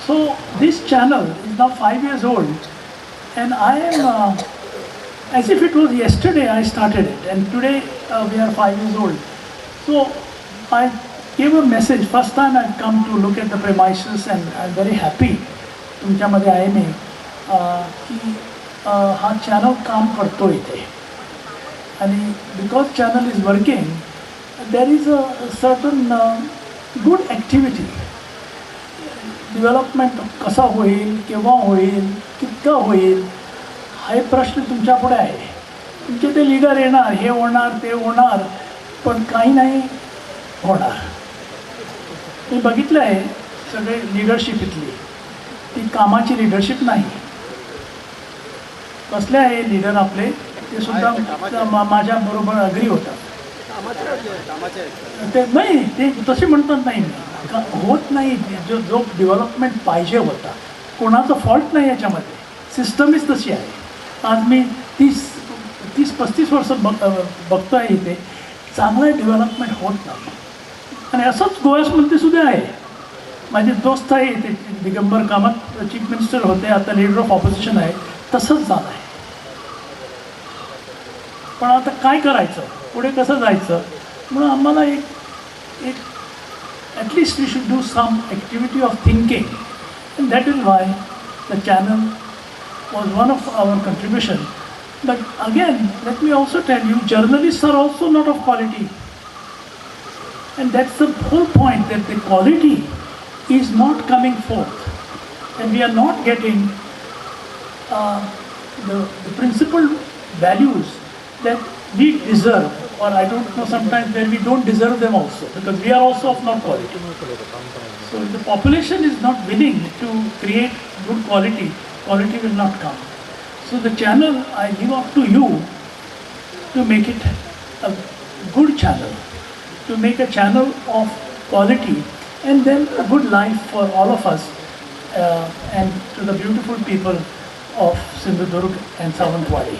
So this channel is now 5 years old, and I am, as if it was yesterday I started it, and today we are 5 years old. So I gave a message. First time I've come to look at the premises, and I'm very happy. तुमच्यामध्ये आहे मी की हा channel काम करतो इथे, आणि because channel is working there is a certain good activity. Development कसा होईल, केव्हा होईल, कितका होईल, हा प्रश्न तुमच्यापुढे आहे. तुमचे ते लीडर येणार, हे होणार, ते होणार, पण काही नाही होणार. मी बघितलं आहे सगळे लिडरशिप इथली, ती कामाची लिडरशिप नाही. कसले आहे लीडर आपले, ते सुद्धा माझ्याबरोबर अग्री होतात. ते नाही, ते तसे म्हणतात नाही, होत नाही. जो डेव्हलपमेंट पाहिजे होता, कोणाचं फॉल्ट नाही याच्यामध्ये, सिस्टमच तशी आहे. आज मी 30-35 वर्ष बघतो आहे इथे, चांगलं डेव्हलपमेंट होत नाही. आणि असंच गोव्यामध्ये सुद्धा आहे. माझे दोस्त आहे ते दिगंबर कामत चीफ मिनिस्टर होते, आता लीडर ऑफ ऑपोजिशन आहे. तसंच झालं आहे. पण आता काय करायचं, पुढे कसं जायचं, म्हणून आम्हाला एक at least we should do some activity of thinking, and that is why the channel was one of our contribution. But again let me also tell you, journalists are also not of quality, and that's the whole point, that the quality is not coming forth, and we are not getting the principal values that we deserve, or I don't know, sometimes where we don't deserve them also, because we are also of not quality. So if the population is not willing to create good quality, quality will not come. So the channel, I leave up to you to make it a good channel, to make a channel of quality, and then a good life for all of us, and to the beautiful people of Sindhudurg and Savantwadi.